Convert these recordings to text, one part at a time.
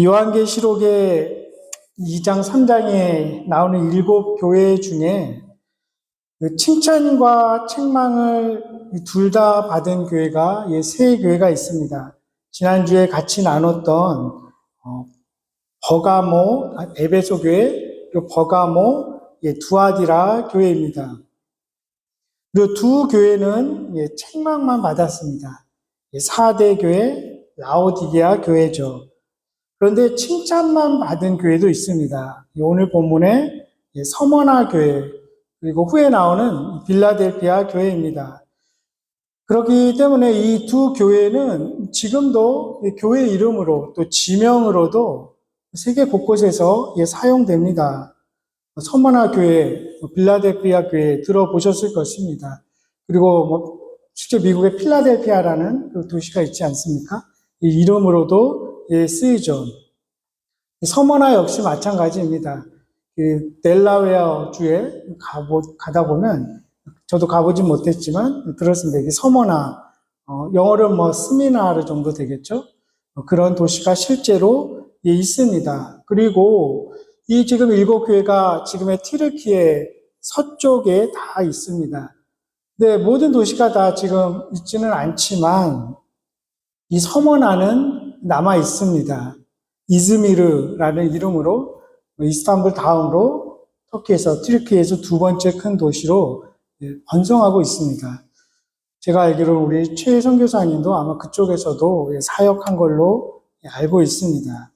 요한계시록의 2장, 3장에 나오는 7교회 중에 칭찬과 책망을 둘 다 받은 교회가 3교회가 있습니다. 지난주에 같이 나눴던 버가모, 에베소 교회, 그리고 버가모, 두아디라 교회입니다. 그 두 교회는 책망만 받았습니다. 4대 교회, 라오디게아 교회죠. 그런데 칭찬만 받은 교회도 있습니다. 오늘 본문에 서머나 교회, 그리고 후에 나오는 빌라델피아 교회입니다. 그렇기 때문에 이 두 교회는 지금도 교회 이름으로 또 지명으로도 세계 곳곳에서 사용됩니다. 서머나 교회, 빌라델피아 교회 들어보셨을 것입니다. 그리고 실제 미국의 필라델피아라는 그 도시가 있지 않습니까? 이 이름으로도 쓰이죠. 서머나 역시 마찬가지입니다. 델라웨어 주에 가다 보면, 저도 가보진 못했지만 들었습니다. 이게 서머나, 영어로 스미나르 정도 되겠죠? 그런 도시가 실제로 있습니다. 그리고 이 지금 7교회가 지금의 튀르키예 서쪽에 다 있습니다. 근데 모든 도시가 다 지금 있지는 않지만 이 서머나는 남아 있습니다. 이즈미르라는 이름으로 이스탄불 다음으로 터키에서, 튀르키예에서 2번째 큰 도시로 번성하고 있습니다. 제가 알기로는 우리 최 선교사님도 아마 그쪽에서도 사역한 걸로 알고 있습니다.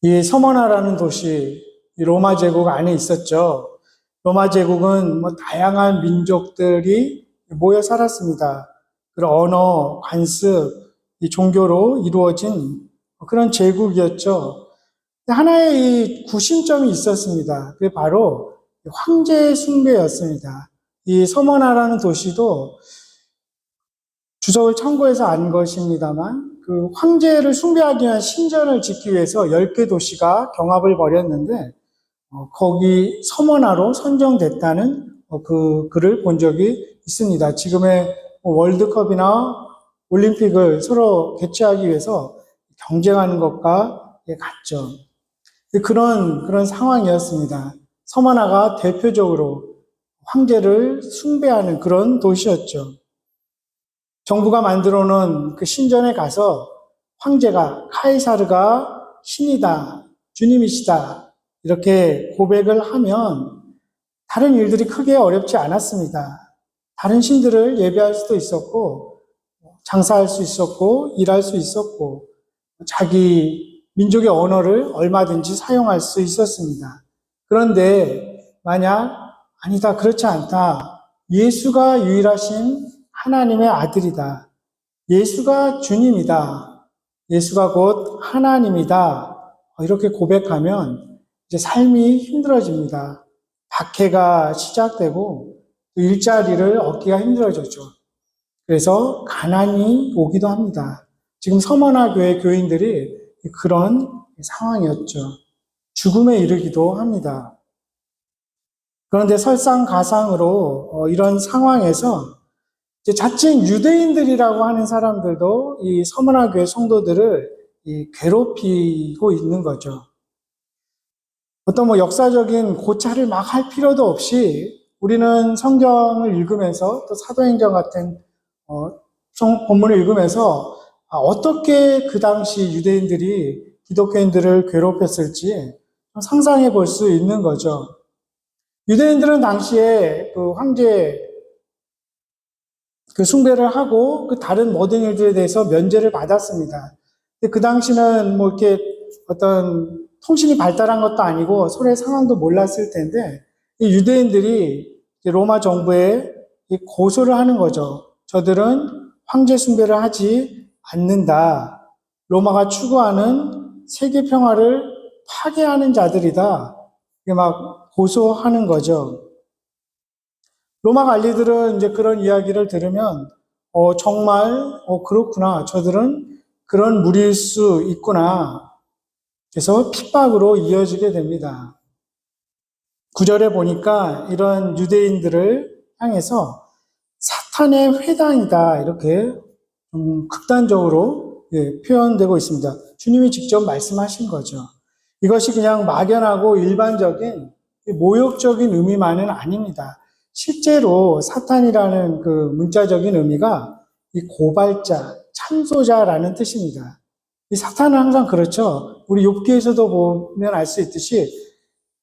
이 서머나라는 도시, 로마 제국 안에 있었죠. 로마 제국은 다양한 민족들이 모여 살았습니다. 그런 언어, 관습, 이 종교로 이루어진 그런 제국이었죠. 하나의 이 구심점이 있었습니다. 그게 바로 황제 숭배였습니다. 이 서머나라는 도시도 주석을 참고해서 안 것입니다만 그 황제를 숭배하기 위한 신전을 짓기 위해서 10개 도시가 경합을 벌였는데 거기 서머나로 선정됐다는 그 글을 본 적이 있습니다. 지금의 월드컵이나 올림픽을 서로 개최하기 위해서 경쟁하는 것과 같죠. 그런 상황이었습니다. 서머나가 대표적으로 황제를 숭배하는 그런 도시였죠. 정부가 만들어 놓은 그 신전에 가서 황제가 카이사르가 신이다, 주님이시다 이렇게 고백을 하면 다른 일들이 크게 어렵지 않았습니다. 다른 신들을 예배할 수도 있었고 장사할 수 있었고 일할 수 있었고 자기 민족의 언어를 얼마든지 사용할 수 있었습니다. 그런데 만약 아니다, 그렇지 않다. 예수가 유일하신 하나님의 아들이다. 예수가 주님이다. 예수가 곧 하나님이다. 이렇게 고백하면 이제 삶이 힘들어집니다. 박해가 시작되고 일자리를 얻기가 힘들어졌죠. 그래서 가난이 오기도 합니다. 지금 서머나 교회 교인들이 그런 상황이었죠. 죽음에 이르기도 합니다. 그런데 설상가상으로 이런 상황에서 자칭 유대인들이라고 하는 사람들도 이 서머나 교회 성도들을 괴롭히고 있는 거죠. 어떤 역사적인 고찰을 막 할 필요도 없이 우리는 성경을 읽으면서 또 사도행전 같은 본문을 읽으면서 어떻게 그 당시 유대인들이 기독교인들을 괴롭혔을지 상상해 볼 수 있는 거죠. 유대인들은 당시에 그 황제 그 숭배를 하고 그 다른 모든 일들에 대해서 면제를 받았습니다. 근데 그 당시는 이렇게 어떤 통신이 발달한 것도 아니고 서로의 상황도 몰랐을 텐데 이 유대인들이 로마 정부에 고소를 하는 거죠. 저들은 황제 숭배를 하지 않는다. 로마가 추구하는 세계 평화를 파괴하는 자들이다. 이게 막 고소하는 거죠. 로마 관리들은 이제 그런 이야기를 들으면 정말 그렇구나. 저들은 그런 무리일 수 있구나. 그래서 핍박으로 이어지게 됩니다. 9절에 보니까 이런 유대인들을 향해서 사탄의 회당이다 이렇게 극단적으로 표현되고 있습니다. 주님이 직접 말씀하신 거죠. 이것이 그냥 막연하고 일반적인 모욕적인 의미만은 아닙니다. 실제로 사탄이라는 그 문자적인 의미가 이 고발자, 참소자라는 뜻입니다. 이 사탄은 항상 그렇죠. 우리 욥기에서도 보면 알 수 있듯이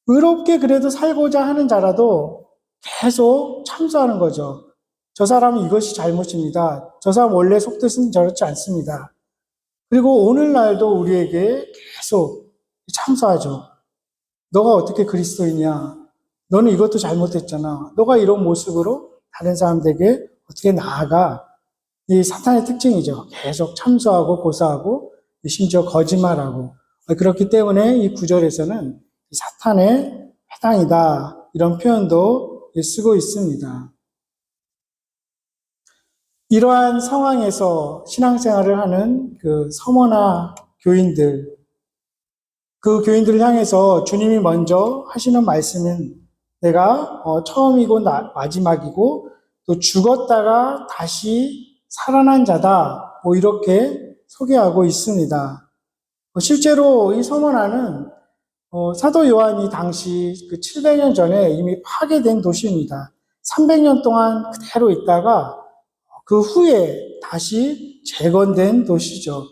의롭게 그래도 살고자 하는 자라도 계속 참소하는 거죠. 저 사람은 이것이 잘못입니다. 저 사람 원래 속뜻은 저렇지 않습니다. 그리고 오늘날도 우리에게 계속 참소하죠. 너가 어떻게 그리스도이냐? 너는 이것도 잘못했잖아. 너가 이런 모습으로 다른 사람들에게 어떻게 나아가? 이 사탄의 특징이죠. 계속 참소하고 고사하고 심지어 거짓말하고. 그렇기 때문에 이 구절에서는 사탄의 회당이다 이런 표현도 쓰고 있습니다. 이러한 상황에서 신앙생활을 하는 그 서머나 교인들, 그 교인들을 향해서 주님이 먼저 하시는 말씀은 내가 처음이고 마지막이고 또 죽었다가 다시 살아난 자다. 이렇게 소개하고 있습니다. 실제로 이 서머나는 사도 요한이 당시 그 700년 전에 이미 파괴된 도시입니다. 300년 동안 그대로 있다가 그 후에 다시 재건된 도시죠.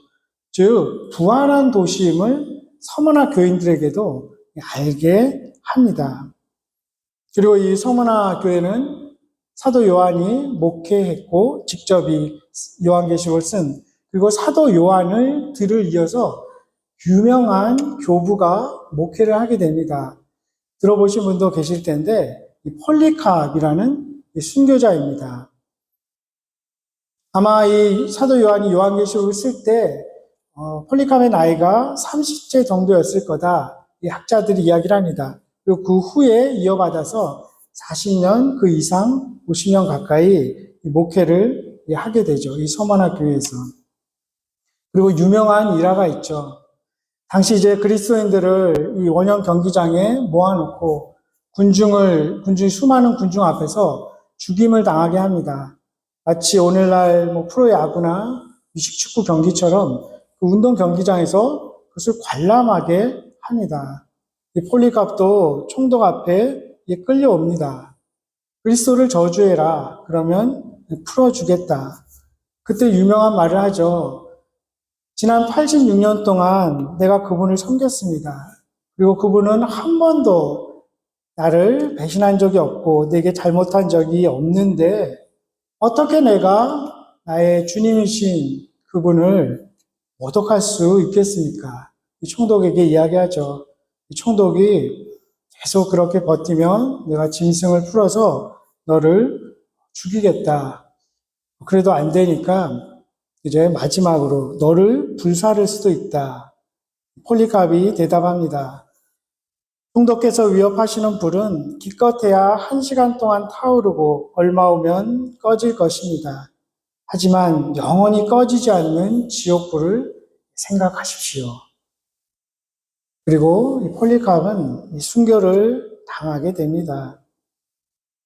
즉 부활한 도시임을 서머나 교인들에게도 알게 합니다. 그리고 이 서머나 교회는 사도 요한이 목회했고 직접 이 요한계시록을 쓴 그리고 사도 요한을 들을 이어서 유명한 교부가 목회를 하게 됩니다. 들어보신 분도 계실 텐데 이 폴리캅이라는 순교자입니다. 아마 이 사도 요한이 요한계시록을 쓸 때 폴리캅의 나이가 30세 정도였을 거다. 이 학자들이 이야기를 합니다. 그리고 그 후에 이어받아서 40년 그 이상 50년 가까이 목회를 하게 되죠. 이 서머나 교회에서. 그리고 유명한 일화가 있죠. 당시 이제 그리스도인들을 이 원형 경기장에 모아놓고 수많은 군중 앞에서 죽임을 당하게 합니다. 마치 오늘날 프로야구나 미식축구 경기처럼 그 운동 경기장에서 그것을 관람하게 합니다. 이 폴리캅도 총독 앞에 끌려옵니다. 그리스도를 저주해라. 그러면 풀어주겠다. 그때 유명한 말을 하죠. 지난 86년 동안 내가 그분을 섬겼습니다. 그리고 그분은 한 번도 나를 배신한 적이 없고 내게 잘못한 적이 없는데 어떻게 내가 나의 주님이신 그분을 모독할 수 있겠습니까? 이 총독에게 이야기하죠. 이 총독이 계속 그렇게 버티면 내가 짐승을 풀어서 너를 죽이겠다. 그래도 안 되니까 이제 마지막으로 너를 불사를 수도 있다. 폴리캅이 대답합니다. 총독께서 위협하시는 불은 기껏해야 1시간 동안 타오르고 얼마 후면 꺼질 것입니다. 하지만 영원히 꺼지지 않는 지옥불을 생각하십시오. 그리고 이 폴리캅은 순교를 당하게 됩니다.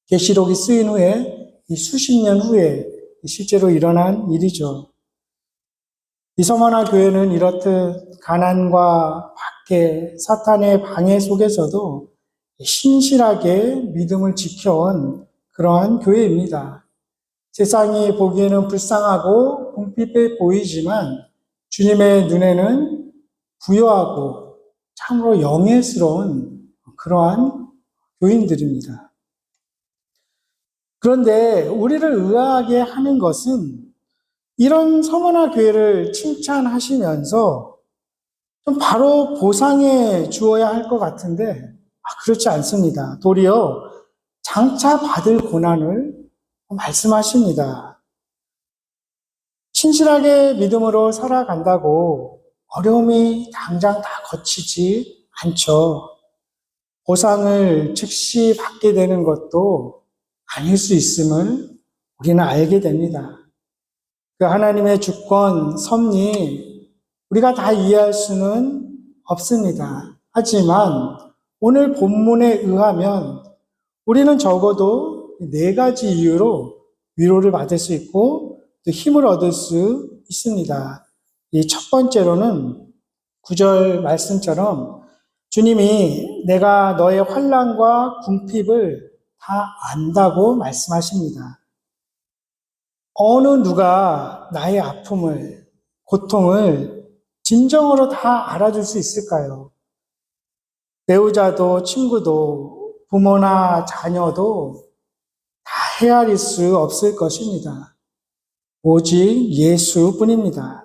계시록이 쓰인 후에 이 수십 년 후에 실제로 일어난 일이죠. 이 서머나 교회는 이렇듯 가난과 박해, 사탄의 방해 속에서도 신실하게 믿음을 지켜온 그러한 교회입니다. 세상이 보기에는 불쌍하고 궁핍해 보이지만 주님의 눈에는 부유하고 참으로 영예스러운 그러한 교인들입니다. 그런데 우리를 의아하게 하는 것은 이런 서머나 교회를 칭찬하시면서 좀 바로 보상해 주어야 할 것 같은데 그렇지 않습니다. 도리어 장차 받을 고난을 말씀하십니다. 신실하게 믿음으로 살아간다고 어려움이 당장 다 거치지 않죠. 보상을 즉시 받게 되는 것도 아닐 수 있음을 우리는 알게 됩니다. 그 하나님의 주권, 섭리, 우리가 다 이해할 수는 없습니다. 하지만 오늘 본문에 의하면 우리는 적어도 네 가지 이유로 위로를 받을 수 있고 또 힘을 얻을 수 있습니다. 이 첫 번째로는 9절 말씀처럼 주님이 내가 너의 환난과 궁핍을 다 안다고 말씀하십니다. 어느 누가 나의 아픔을, 고통을 진정으로 다 알아줄 수 있을까요? 배우자도 친구도 부모나 자녀도 다 헤아릴 수 없을 것입니다. 오직 예수뿐입니다.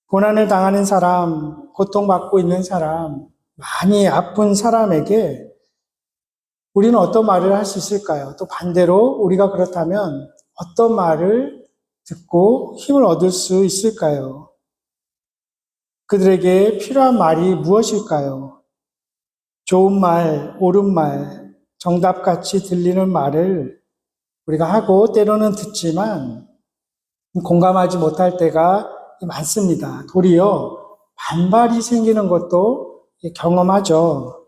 고난을 당하는 사람, 고통받고 있는 사람, 많이 아픈 사람에게 우리는 어떤 말을 할 수 있을까요? 또 반대로 우리가 그렇다면 어떤 말을 듣고 힘을 얻을 수 있을까요? 그들에게 필요한 말이 무엇일까요? 좋은 말, 옳은 말, 정답같이 들리는 말을 우리가 하고 때로는 듣지만 공감하지 못할 때가 많습니다. 도리어 반발이 생기는 것도 경험하죠.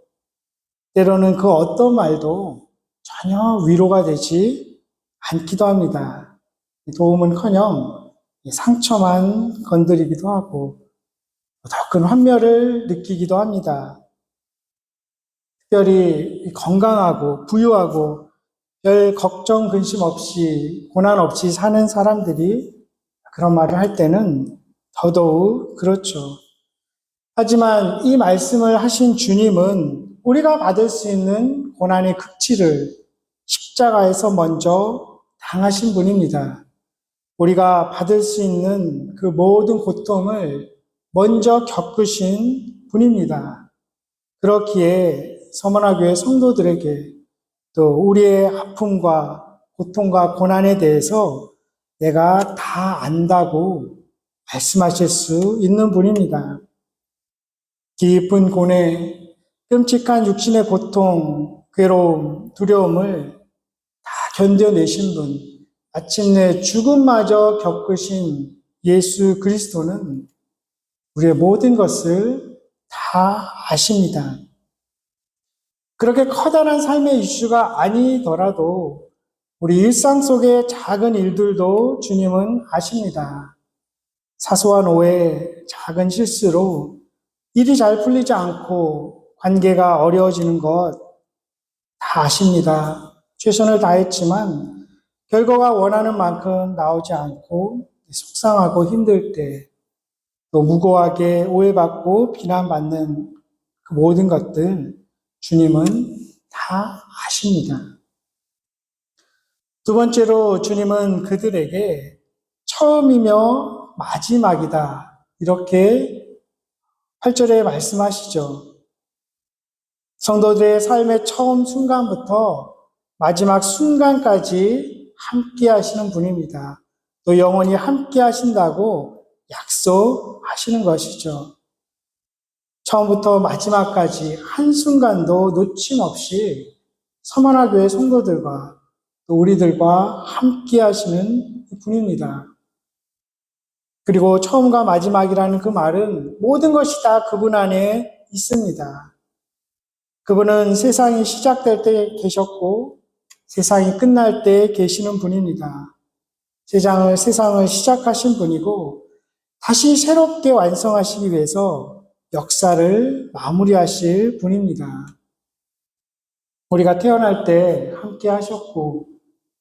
때로는 그 어떤 말도 전혀 위로가 되지 않기도 합니다. 도움은커녕 상처만 건드리기도 하고 더 큰 환멸을 느끼기도 합니다. 특별히 건강하고 부유하고 별 걱정 근심 없이 고난 없이 사는 사람들이 그런 말을 할 때는 더더욱 그렇죠. 하지만 이 말씀을 하신 주님은 우리가 받을 수 있는 고난의 극치를 십자가에서 먼저 당하신 분입니다. 우리가 받을 수 있는 그 모든 고통을 먼저 겪으신 분입니다. 그렇기에 서머나교회 성도들에게 또 우리의 아픔과 고통과 고난에 대해서 내가 다 안다고 말씀하실 수 있는 분입니다. 깊은 고뇌, 끔찍한 육신의 고통, 괴로움, 두려움을 다 견뎌내신 분, 마침내 죽음마저 겪으신 예수 그리스도는 우리의 모든 것을 다 아십니다. 그렇게 커다란 삶의 이슈가 아니더라도 우리 일상 속의 작은 일들도 주님은 아십니다. 사소한 오해, 작은 실수로 일이 잘 풀리지 않고 관계가 어려워지는 것 다 아십니다. 최선을 다했지만 결과가 원하는 만큼 나오지 않고 속상하고 힘들 때 또 무고하게 오해받고 비난받는 그 모든 것들 주님은 다 아십니다. 두 번째로 주님은 그들에게 처음이며 마지막이다. 이렇게 8절에 말씀하시죠. 성도들의 삶의 처음 순간부터 마지막 순간까지 함께 하시는 분입니다. 또 영원히 함께 하신다고 약속하시는 것이죠. 처음부터 마지막까지 한순간도 놓침없이 서머나교회 성도들과 또 우리들과 함께 하시는 분입니다. 그리고 처음과 마지막이라는 그 말은 모든 것이 다 그분 안에 있습니다. 그분은 세상이 시작될 때 계셨고 세상이 끝날 때 계시는 분입니다. 세상을 시작하신 분이고 다시 새롭게 완성하시기 위해서 역사를 마무리하실 분입니다. 우리가 태어날 때 함께 하셨고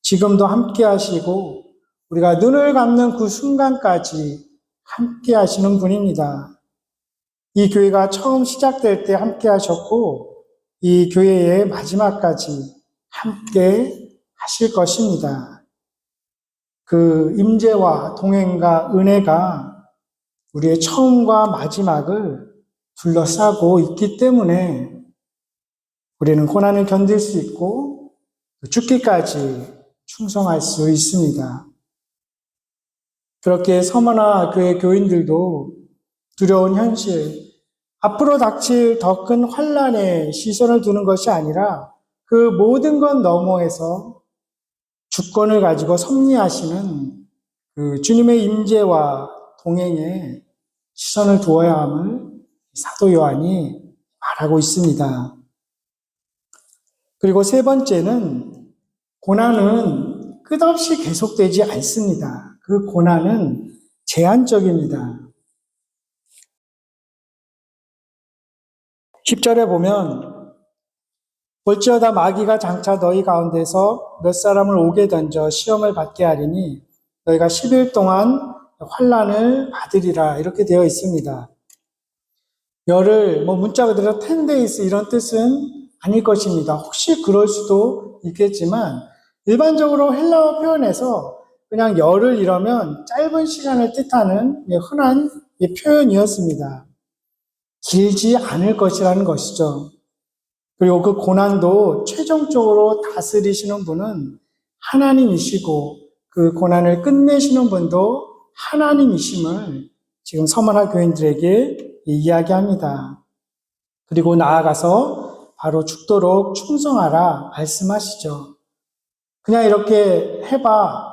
지금도 함께 하시고 우리가 눈을 감는 그 순간까지 함께 하시는 분입니다. 이 교회가 처음 시작될 때 함께 하셨고 이 교회의 마지막까지 함께 하실 것입니다. 그 임재와 동행과 은혜가 우리의 처음과 마지막을 둘러싸고 있기 때문에 우리는 고난을 견딜 수 있고 죽기까지 충성할 수 있습니다. 그렇게 서머나 교회 교인들도 두려운 현실, 앞으로 닥칠 더 큰 환난에 시선을 두는 것이 아니라 그 모든 것 너머에서 주권을 가지고 섭리하시는 그 주님의 임재와 동행에 시선을 두어야 함을 사도 요한이 말하고 있습니다. 그리고 세 번째는 고난은 끝없이 계속되지 않습니다. 그 고난은 제한적입니다. 10절에 보면 볼지어다 마귀가 장차 너희 가운데서 몇 사람을 옥에 던져 시험을 받게 하리니 너희가 10일 동안 환난을 받으리라 이렇게 되어 있습니다. 열흘, 문자 그대로 10days 이런 뜻은 아닐 것입니다. 혹시 그럴 수도 있겠지만 일반적으로 헬라어 표현에서 그냥 열흘 이러면 짧은 시간을 뜻하는 흔한 표현이었습니다. 길지 않을 것이라는 것이죠. 그리고 그 고난도 최종적으로 다스리시는 분은 하나님이시고 그 고난을 끝내시는 분도 하나님이심을 지금 서머나 교인들에게 이야기합니다. 그리고 나아가서 바로 죽도록 충성하라 말씀하시죠. 그냥 이렇게 해봐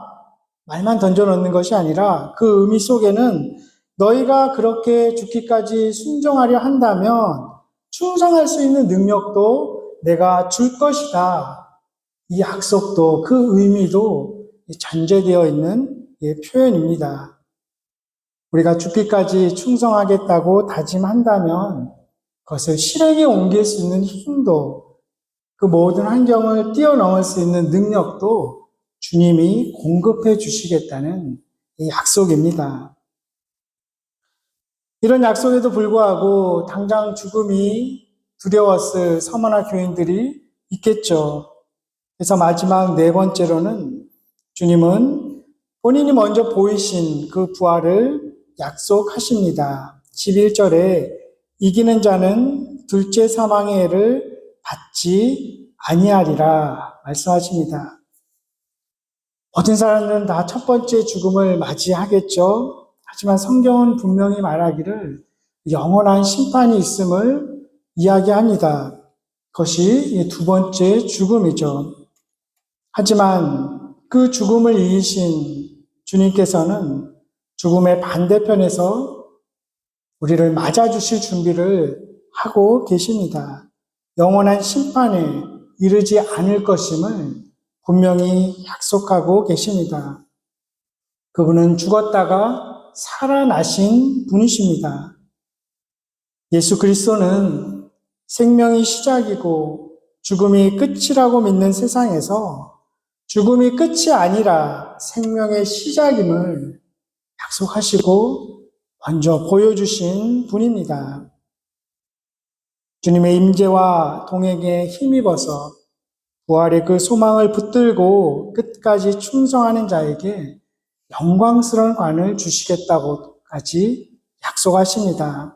말만 던져놓는 것이 아니라 그 의미 속에는 너희가 그렇게 죽기까지 순종하려 한다면 충성할 수 있는 능력도 내가 줄 것이다. 이 약속도 그 의미도 전제되어 있는 표현입니다. 우리가 죽기까지 충성하겠다고 다짐한다면 그것을 실행에 옮길 수 있는 힘도 그 모든 환경을 뛰어넘을 수 있는 능력도 주님이 공급해 주시겠다는 약속입니다. 이런 약속에도 불구하고 당장 죽음이 두려웠을 서머나 교인들이 있겠죠. 그래서 마지막 네 번째로는 주님은 본인이 먼저 보이신 그 부활을 약속하십니다. 11절에 이기는 자는 둘째 사망의 해를 받지 아니하리라 말씀하십니다. 모든 사람들은 다 첫 번째 죽음을 맞이하겠죠. 하지만 성경은 분명히 말하기를 영원한 심판이 있음을 이야기합니다. 그것이 두 번째 죽음이죠. 하지만 그 죽음을 이기신 주님께서는 죽음의 반대편에서 우리를 맞아주실 준비를 하고 계십니다. 영원한 심판에 이르지 않을 것임을 분명히 약속하고 계십니다. 그분은 죽었다가 살아나신 분이십니다. 예수 그리스도는 생명이 시작이고 죽음이 끝이라고 믿는 세상에서 죽음이 끝이 아니라 생명의 시작임을 약속하시고 먼저 보여주신 분입니다. 주님의 임재와 동행에 힘입어서 부활의 그 소망을 붙들고 끝까지 충성하는 자에게 영광스러운 관을 주시겠다고까지 약속하십니다.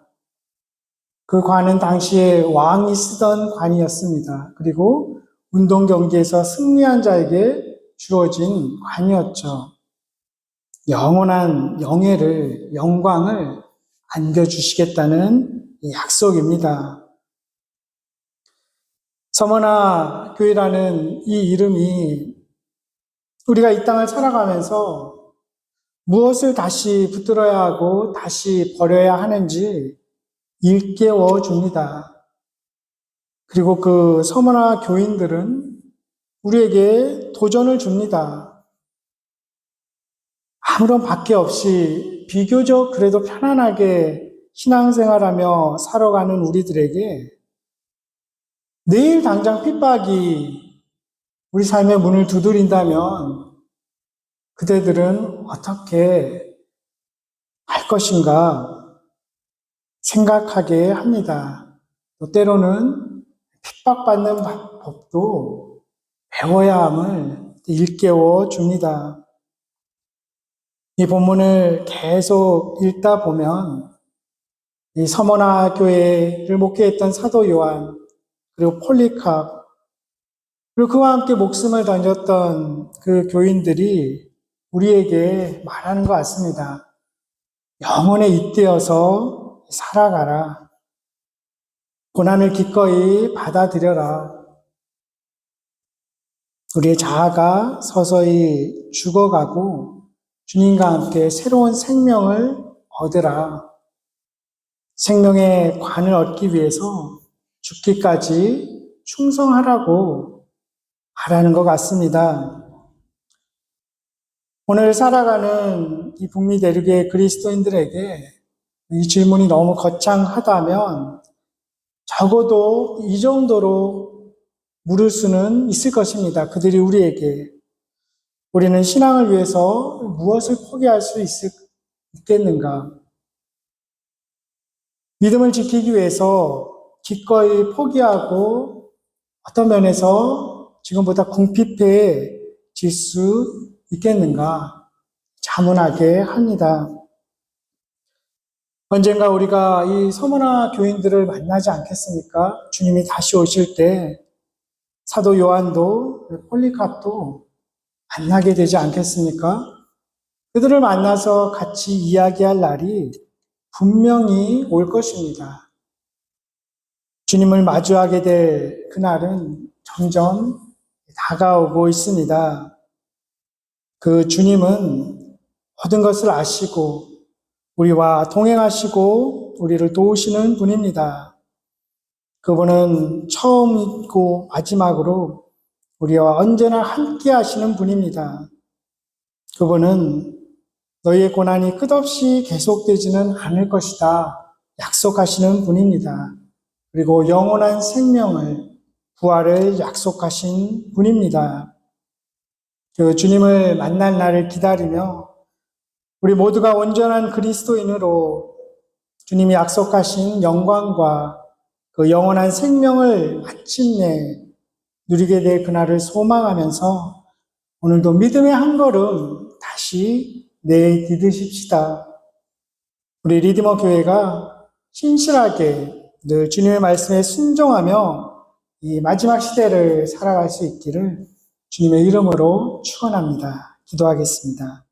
그 관은 당시에 왕이 쓰던 관이었습니다. 그리고 운동 경기에서 승리한 자에게 주어진 관이었죠. 영원한 영예를, 영광을 안겨주시겠다는 약속입니다. 서머나 교회라는 이 이름이 우리가 이 땅을 살아가면서 무엇을 다시 붙들어야 하고 다시 버려야 하는지 일깨워 줍니다. 그리고 그 서머나 교인들은 우리에게 도전을 줍니다. 아무런 박해 없이 비교적 그래도 편안하게 신앙생활하며 살아가는 우리들에게 내일 당장 핍박이 우리 삶의 문을 두드린다면 그대들은 어떻게 할 것인가 생각하게 합니다. 또 때로는 핍박받는 법도 배워야 함을 일깨워 줍니다. 이 본문을 계속 읽다 보면 이 서머나 교회를 목회했던 사도 요한 그리고 폴리캅 그리고 그와 함께 목숨을 던졌던 그 교인들이 우리에게 말하는 것 같습니다. 영혼에 잇대어서 살아가라. 고난을 기꺼이 받아들여라. 우리의 자아가 서서히 죽어가고 주님과 함께 새로운 생명을 얻으라. 생명의 관을 얻기 위해서 죽기까지 충성하라고 말하는 것 같습니다. 오늘 살아가는 이 북미 대륙의 그리스도인들에게 이 질문이 너무 거창하다면 적어도 이 정도로 물을 수는 있을 것입니다. 그들이 우리에게 우리는 신앙을 위해서 무엇을 포기할 수 있겠는가? 믿음을 지키기 위해서 기꺼이 포기하고 어떤 면에서 지금보다 궁핍해질 수 있겠는가? 자문하게 합니다. 언젠가 우리가 이 서머나 교인들을 만나지 않겠습니까? 주님이 다시 오실 때 사도 요한도 폴리캅도 만나게 되지 않겠습니까? 그들을 만나서 같이 이야기할 날이 분명히 올 것입니다. 주님을 마주하게 될 그날은 점점 다가오고 있습니다. 그 주님은 모든 것을 아시고 우리와 동행하시고 우리를 도우시는 분입니다. 그분은 처음이고 마지막으로 우리와 언제나 함께 하시는 분입니다. 그분은 너희의 고난이 끝없이 계속되지는 않을 것이다 약속하시는 분입니다. 그리고 영원한 생명을, 부활을 약속하신 분입니다. 그 주님을 만날 날을 기다리며 우리 모두가 온전한 그리스도인으로 주님이 약속하신 영광과 그 영원한 생명을 마침내 누리게 될 그날을 소망하면서 오늘도 믿음의 한 걸음 다시 내디디십시다. 우리 리디머 교회가 신실하게 늘 주님의 말씀에 순종하며 이 마지막 시대를 살아갈 수 있기를 주님의 이름으로 축원합니다. 기도하겠습니다.